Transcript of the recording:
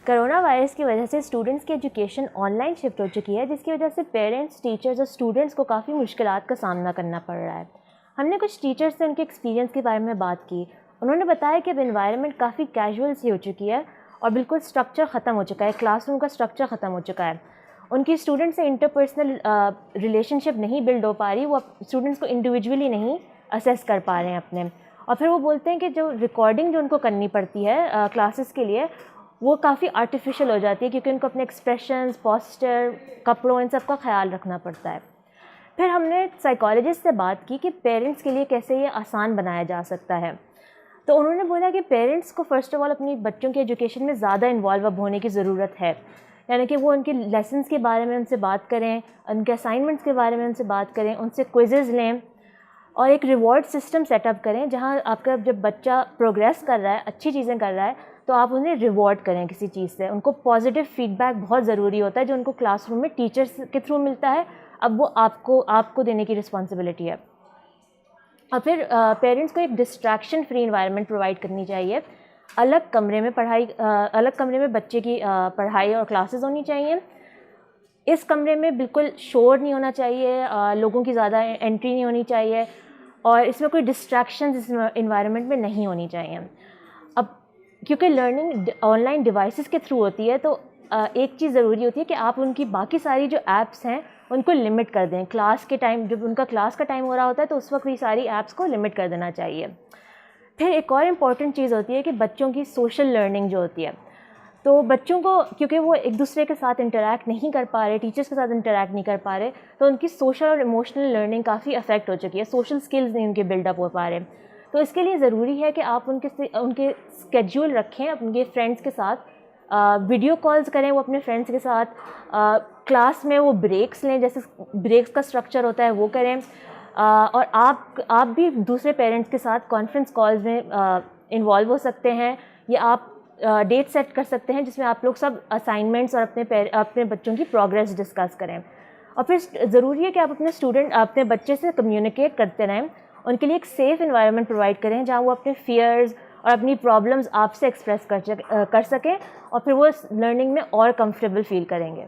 Corona virus की वजह से स्टूडेंट्स की एजुकेशन ऑनलाइन शिफ्ट हो चुकी है, जिसकी वजह से पेरेंट्स, टीचर्स और स्टूडेंट्स को काफ़ी मुश्किलात का सामना करना पड़ रहा है। हमने कुछ टीचर्स से उनके एक्सपीरियंस के बारे में बात की। उन्होंने बताया कि अब इन्वायरमेंट काफ़ी कैजुअल सी हो चुकी है और बिल्कुल स्ट्रक्चर ख़त्म हो चुका है, क्लासरूम का स्ट्रक्चर ख़त्म हो चुका है। उनकी स्टूडेंट से इंटरपर्सनल रिलेशनशिप नहीं बिल्ड हो पा रही, वो स्टूडेंट्स को इंडिविजुअली नहीं असेस कर पा रहे हैं अपने। और फिर वो बोलते हैं कि जो रिकॉर्डिंग जो उनको करनी पड़ती है क्लासेस के लिए, वो काफ़ी आर्टिफिशियल हो जाती है, क्योंकि उनको अपने एक्सप्रेशंस, पोस्चर, कपड़ों, इन सब का ख्याल रखना पड़ता है। फिर हमने साइकोलॉजिस्ट से बात की कि पेरेंट्स के लिए कैसे ये आसान बनाया जा सकता है। तो उन्होंने बोला कि पेरेंट्स को फ़र्स्ट ऑफ़ ऑल अपनी बच्चों के एजुकेशन में ज़्यादा इन्वॉल्व अब होने की ज़रूरत है। यानी कि वो उनके लेसन्स के बारे में उनसे बात करें, उनके असाइनमेंट्स के बारे में उनसे बात करें, उनसे क्विज़ेज़ लें और एक रिवॉर्ड सिस्टम सेटअप करें, जहाँ आपका जब बच्चा प्रोग्रेस कर रहा है, अच्छी चीज़ें कर रहा है, तो आप उन्हें रिवॉर्ड करें किसी चीज़ से। उनको पॉजिटिव फीडबैक बहुत ज़रूरी होता है, जो उनको क्लासरूम में टीचर्स के थ्रू मिलता है, अब वो आपको देने की रिस्पॉन्सिबिलिटी है। और फिर पेरेंट्स को एक डिस्ट्रैक्शन फ्री इन्वायरमेंट प्रोवाइड करनी चाहिए। अलग कमरे में बच्चे की पढ़ाई और क्लासेस होनी चाहिए। इस कमरे में बिल्कुल शोर नहीं होना चाहिए, लोगों की ज़्यादा एंट्री नहीं होनी चाहिए और इसमें कोई डिस्ट्रैक्शंस इस इन्वायरमेंट में नहीं होनी चाहिए। अब क्योंकि लर्निंग ऑनलाइन डिवाइसेस के थ्रू होती है, तो एक चीज़ ज़रूरी होती है कि आप उनकी बाकी सारी जो ऐप्स हैं उनको लिमिट कर दें। क्लास के टाइम, जब उनका क्लास का टाइम हो रहा होता है, तो उस वक्त ये सारी ऐप्स को लिमिट कर देना चाहिए। फिर एक और इम्पॉर्टेंट चीज़ होती है कि बच्चों की सोशल लर्निंग जो होती है, तो बच्चों को, क्योंकि वो एक दूसरे के साथ इंटरैक्ट नहीं कर पा रहे, टीचर्स के साथ इंटरैक्ट नहीं कर पा रहे, तो उनकी सोशल और इमोशनल लर्निंग काफ़ी अफेक्ट हो चुकी है। सोशल स्किल्स नहीं उनके बिल्डअप हो पा रहे। तो इसके लिए ज़रूरी है कि आप उनके स्केड्यूल रखें, उनके फ्रेंड्स के साथ वीडियो कॉल्स करें वो अपने फ्रेंड्स के साथ। क्लास में वो ब्रेक्स लें, जैसे ब्रेक्स का स्ट्रक्चर होता है वो करें। और आप भी दूसरे पेरेंट्स के साथ कॉन्फ्रेंस कॉल्स में इन्वॉल्व हो सकते हैं, या आप डेट सेट कर सकते हैं जिसमें आप लोग सब असाइनमेंट्स और अपने बच्चों की प्रोग्रेस डिस्कस करें। और फिर ज़रूरी है कि आप अपने बच्चे से कम्युनिकेट करते रहें, उनके लिए एक सेफ़ एनवायरनमेंट प्रोवाइड करें जहाँ वो अपने फियर्स और अपनी प्रॉब्लम्स आपसे एक्सप्रेस कर सकें और फिर वो लर्निंग में और कंफर्टेबल फील करेंगे।